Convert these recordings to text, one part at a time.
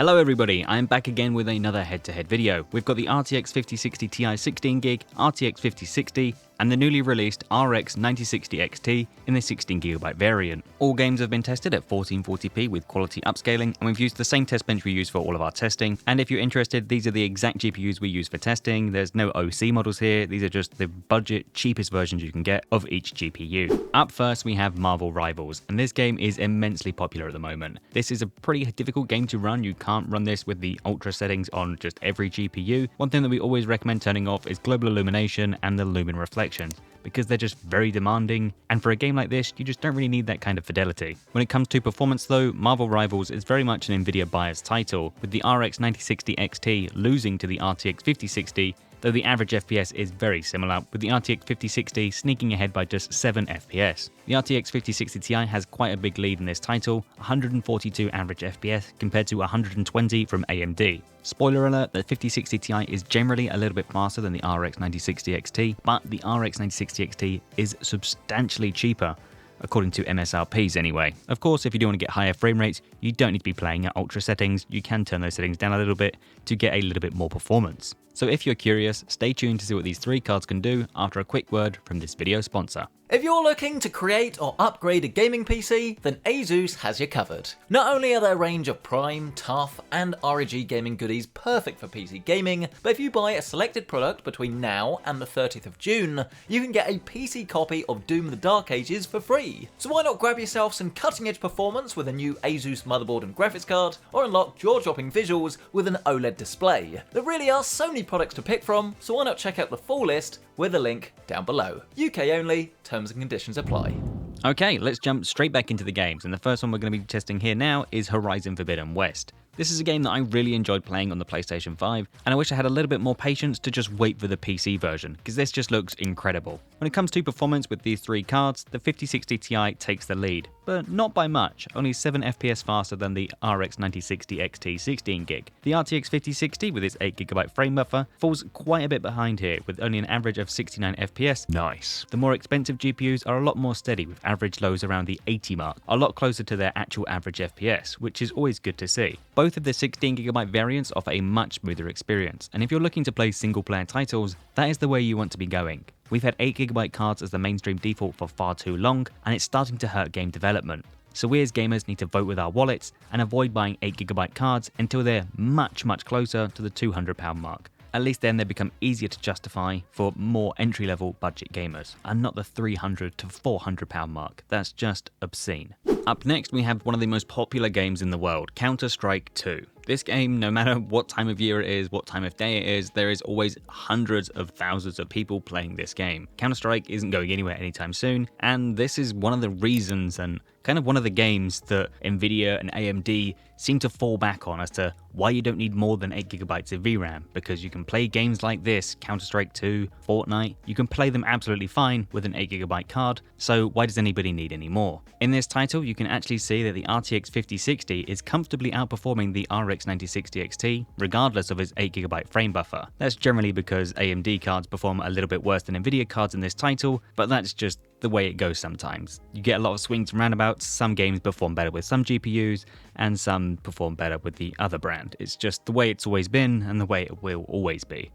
Hello everybody, I am back again with another head-to-head video. We've got the RTX 5060 Ti 16GB, RTX 5060, and the newly released RX 9060 XT in the 16GB variant. All games have been tested at 1440p with quality upscaling, and we've used the same test bench we use for all of our testing. And if you're interested, these are the exact GPUs we use for testing. There's no OC models here, these are just the budget, cheapest versions you can get of each GPU. Up first we have Marvel Rivals, and this game is immensely popular at the moment. This is a pretty difficult game to run. You can't run this with the ultra settings on just every GPU. One thing that we always recommend turning off is global illumination and the lumen reflections, because they're just very demanding, and for a game like this, you just don't really need that kind of fidelity. When it comes to performance though, Marvel Rivals is very much an Nvidia biased title, with the RX 9060 XT losing to the RTX 5060, though the average FPS is very similar, with the RTX 5060 sneaking ahead by just 7 FPS. The RTX 5060 Ti has quite a big lead in this title, 142 average FPS compared to 120 from AMD. Spoiler alert, the 5060 Ti is generally a little bit faster than the RX 9060 XT, but the RX 9060 XT is substantially cheaper, according to MSRPs anyway. Of course, if you do want to get higher frame rates, you don't need to be playing at ultra settings. You can turn those settings down a little bit to get a little bit more performance. So if you're curious, stay tuned to see what these three cards can do after a quick word from this video sponsor. If you're looking to create or upgrade a gaming PC, then ASUS has you covered. Not only are their range of Prime, TUF, and ROG gaming goodies perfect for PC gaming, but if you buy a selected product between now and the 30th of June, you can get a PC copy of Doom the Dark Ages for free. So why not grab yourself some cutting edge performance with a new ASUS motherboard and graphics card, or unlock jaw-dropping visuals with an OLED display? There really are so many products to pick from, so why not check out the full list with a link down below. UK only, terms and conditions apply. Okay, let's jump straight back into the games, and the first one we're going to be testing here now is Horizon Forbidden West. This is a game that I really enjoyed playing on the PlayStation 5, and I wish I had a little bit more patience to just wait for the PC version, because this just looks incredible. When it comes to performance with these three cards, the 5060 Ti takes the lead, but not by much, only 7 FPS faster than the RX 9060 XT 16GB. The RTX 5060 with its 8GB frame buffer falls quite a bit behind here, with only an average of 69 FPS. Nice. The more expensive GPUs are a lot more steady, with average lows around the 80 mark, a lot closer to their actual average FPS, which is always good to see. Both of the 16GB variants offer a much smoother experience, and if you're looking to play single-player titles, that is the way you want to be going. We've had 8GB cards as the mainstream default for far too long, and it's starting to hurt game development. So we as gamers need to vote with our wallets and avoid buying 8GB cards until they're much closer to the £200 mark. At least then they become easier to justify for more entry-level budget gamers, and not the £300 to £400 mark. That's just obscene. Up next we have one of the most popular games in the world, Counter-Strike 2. This game, no matter what time of year it is, what time of day it is, there is always hundreds of thousands of people playing this game. Counter-Strike isn't going anywhere anytime soon, and this is one of the reasons and kind of one of the games that Nvidia and AMD seem to fall back on as to why you don't need more than 8GB of VRAM, because you can play games like this, Counter-Strike 2, Fortnite, you can play them absolutely fine with an 8GB card, so why does anybody need any more? In this title, you can actually see that the RTX 5060 is comfortably outperforming the RX 9060 XT, regardless of its 8GB frame buffer. That's generally because AMD cards perform a little bit worse than Nvidia cards in this title, but that's just the way it goes sometimes. You get a lot of swings and roundabouts. Some games perform better with some GPUs, and some perform better with the other brand. It's just the way it's always been, and the way it will always be.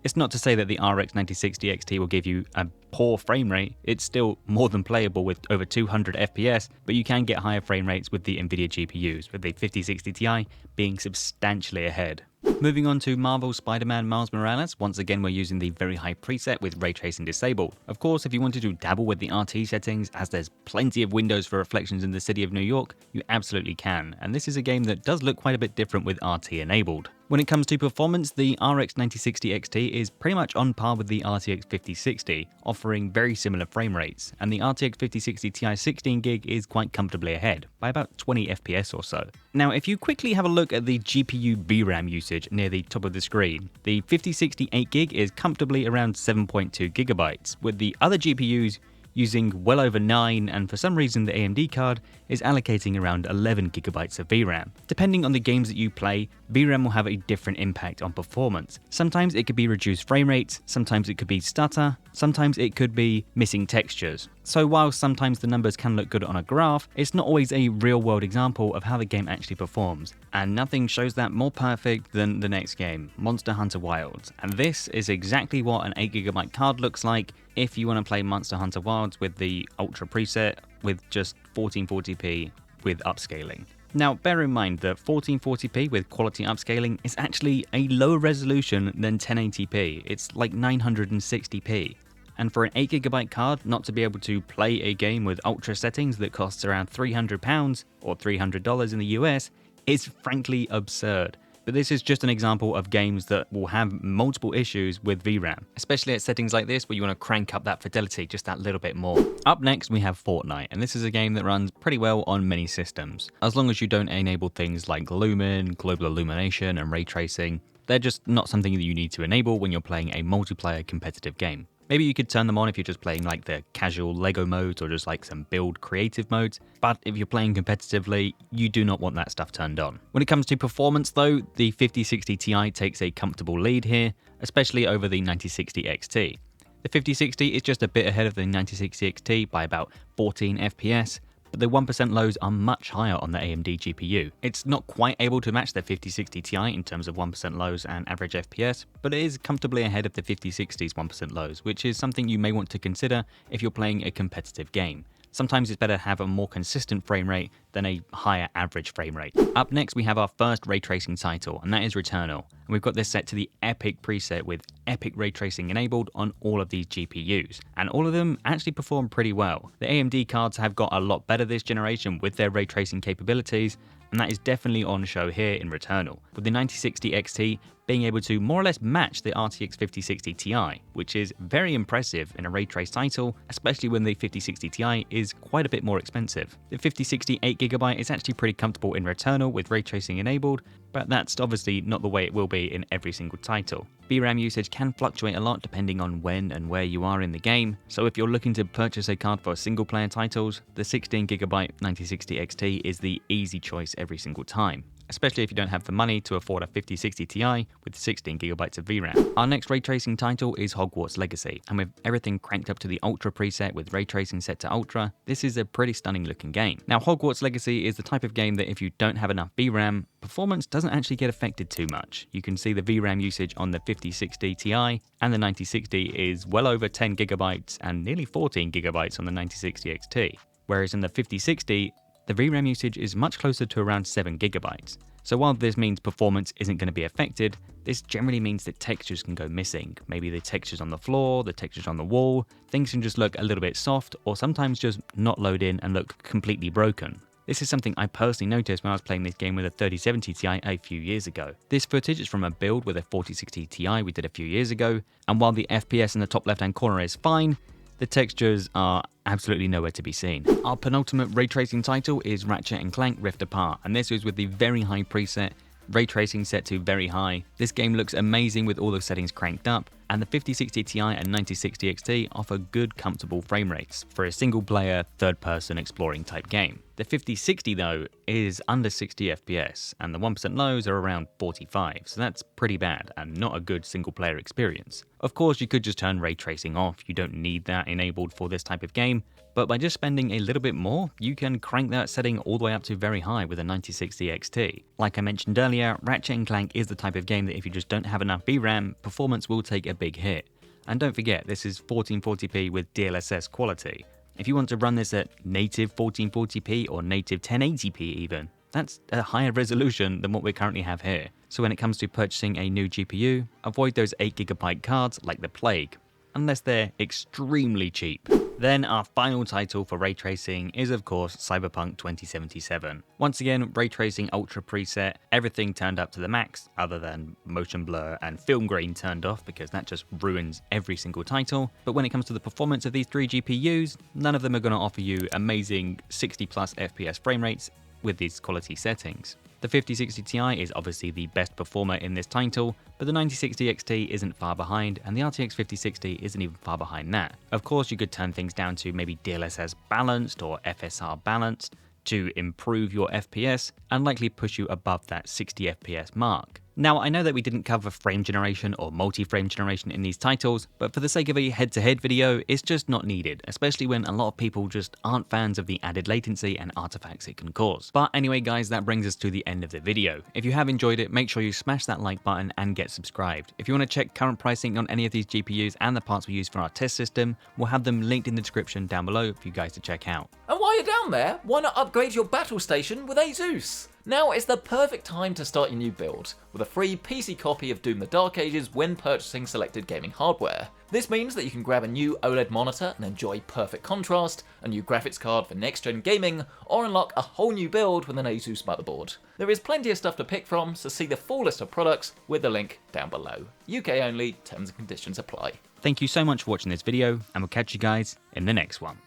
It's not to say that the RX 9060 XT will give you a poor frame rate, it's still more than playable with over 200 FPS, but you can get higher frame rates with the Nvidia GPUs, with the 5060 Ti being substantially ahead. Moving on to Marvel Spider-Man Miles Morales, once again we're using the very high preset with ray tracing disabled. Of course, if you wanted to dabble with the RT settings, as there's plenty of windows for reflections in the city of New York, you absolutely can, and this is a game that does look quite a bit different with RT enabled. When it comes to performance, the RX 9060 XT is pretty much on par with the RTX 5060, offering very similar frame rates, and the RTX 5060 Ti 16GB is quite comfortably ahead, by about 20 FPS or so. Now, if you quickly have a look at the GPU VRAM usage near the top of the screen, the 5060 8GB is comfortably around 7.2GB, with the other GPUs using well over 9, and for some reason the AMD card is allocating around 11 gigabytes of VRAM. Depending on the games that you play, VRAM will have a different impact on performance. Sometimes it could be reduced frame rates, sometimes it could be stutter, sometimes it could be missing textures. So while sometimes the numbers can look good on a graph, it's not always a real-world example of how the game actually performs. And nothing shows that more perfect than the next game, Monster Hunter Wilds. And this is exactly what an 8GB card looks like if you want to play Monster Hunter Wilds with the Ultra preset with just 1440p with upscaling. Now, bear in mind that 1440p with quality upscaling is actually a lower resolution than 1080p. It's like 960p. And for an 8GB card not to be able to play a game with ultra settings that costs around £300 or $300 in the US is frankly absurd. But this is just an example of games that will have multiple issues with VRAM, especially at settings like this where you want to crank up that fidelity just that little bit more. Up next we have Fortnite, and this is a game that runs pretty well on many systems. As long as you don't enable things like Lumen, global illumination and ray tracing, they're just not something that you need to enable when you're playing a multiplayer competitive game. Maybe you could turn them on if you're just playing like the casual LEGO modes or just like some build creative modes, but if you're playing competitively, you do not want that stuff turned on. When it comes to performance though, the 5060 Ti takes a comfortable lead here, especially over the 9060 XT. The 5060 is just a bit ahead of the 9060 XT by about 14 FPS, but the 1% lows are much higher on the AMD GPU. It's not quite able to match the 5060 Ti in terms of 1% lows and average FPS, but it is comfortably ahead of the 5060's 1% lows, which is something you may want to consider if you're playing a competitive game. Sometimes it's better to have a more consistent frame rate than a higher average frame rate. Up next we have our first ray tracing title, and that is Returnal. And we've got this set to the Epic preset with Epic ray tracing enabled on all of these GPUs. And all of them actually perform pretty well. The AMD cards have got a lot better this generation with their ray tracing capabilities, and that is definitely on show here in Returnal, with the 9060 XT being able to more or less match the RTX 5060 Ti, which is very impressive in a ray trace title, especially when the 5060 Ti is quite a bit more expensive. The 5060 8GB is actually pretty comfortable in Returnal with ray tracing enabled, but that's obviously not the way it will be in every single title. VRAM usage can fluctuate a lot depending on when and where you are in the game, so if you're looking to purchase a card for single player titles, the 16GB 9060 XT is the easy choice every single time, especially if you don't have the money to afford a 5060 Ti with 16GB of VRAM. Our next ray tracing title is Hogwarts Legacy, and with everything cranked up to the Ultra preset with ray tracing set to Ultra, this is a pretty stunning looking game. Now, Hogwarts Legacy is the type of game that if you don't have enough VRAM, performance doesn't actually get affected too much. You can see the VRAM usage on the 5060 Ti and the 9060 is well over 10GB and nearly 14GB on the 9060 XT, whereas in the 5060, the VRAM usage is much closer to around 7GB. So while this means performance isn't going to be affected, this generally means that textures can go missing. Maybe the textures on the floor, the textures on the wall, things can just look a little bit soft or sometimes just not load in and look completely broken. This is something I personally noticed when I was playing this game with a 3070 Ti a few years ago. This footage is from a build with a 4060 Ti we did a few years ago, and while the FPS in the top left hand corner is fine, the textures are absolutely nowhere to be seen. Our penultimate ray tracing title is Ratchet and Clank Rift Apart, and this is with the very high preset, ray tracing set to very high. This game looks amazing with all the settings cranked up, and the 5060 Ti and 9060 XT offer good comfortable frame rates for a single player, third person exploring type game. The 5060 though is under 60 FPS, and the 1% lows are around 45, so that's pretty bad and not a good single player experience. Of course you could just turn ray tracing off, you don't need that enabled for this type of game, but by just spending a little bit more, you can crank that setting all the way up to very high with a 9060 XT. Like I mentioned earlier, Ratchet and Clank is the type of game that if you just don't have enough VRAM, performance will take a big hit. And don't forget, this is 1440p with DLSS quality. If you want to run this at native 1440p or native 1080p even, that's a higher resolution than what we currently have here. So when it comes to purchasing a new GPU, avoid those 8GB cards like the plague, unless they're extremely cheap. Then our final title for ray tracing is of course Cyberpunk 2077. Once again, ray tracing ultra preset, everything turned up to the max other than motion blur and film grain turned off because that just ruins every single title. But when it comes to the performance of these three GPUs, none of them are going to offer you amazing 60+ FPS frame rates with these quality settings. The 5060 Ti is obviously the best performer in this title, but the 9060 XT isn't far behind, and the RTX 5060 isn't even far behind that. Of course, you could turn things down to maybe DLSS balanced or FSR balanced, to improve your FPS and likely push you above that 60 FPS mark. Now, I know that we didn't cover frame generation or multi-frame generation in these titles, but for the sake of a head-to-head video, it's just not needed, especially when a lot of people just aren't fans of the added latency and artifacts it can cause. But anyway guys, that brings us to the end of the video. If you have enjoyed it, make sure you smash that like button and get subscribed. If you want to check current pricing on any of these GPUs and the parts we use for our test system, we'll have them linked in the description down below for you guys to check out. And while you're down there, why not upgrade your battle station with ASUS? Now is the perfect time to start your new build, with a free PC copy of Doom the Dark Ages when purchasing selected gaming hardware. This means that you can grab a new OLED monitor and enjoy perfect contrast, a new graphics card for next-gen gaming, or unlock a whole new build with an ASUS motherboard. There is plenty of stuff to pick from, so see the full list of products with the link down below. UK only, terms and conditions apply. Thank you so much for watching this video, and we'll catch you guys in the next one.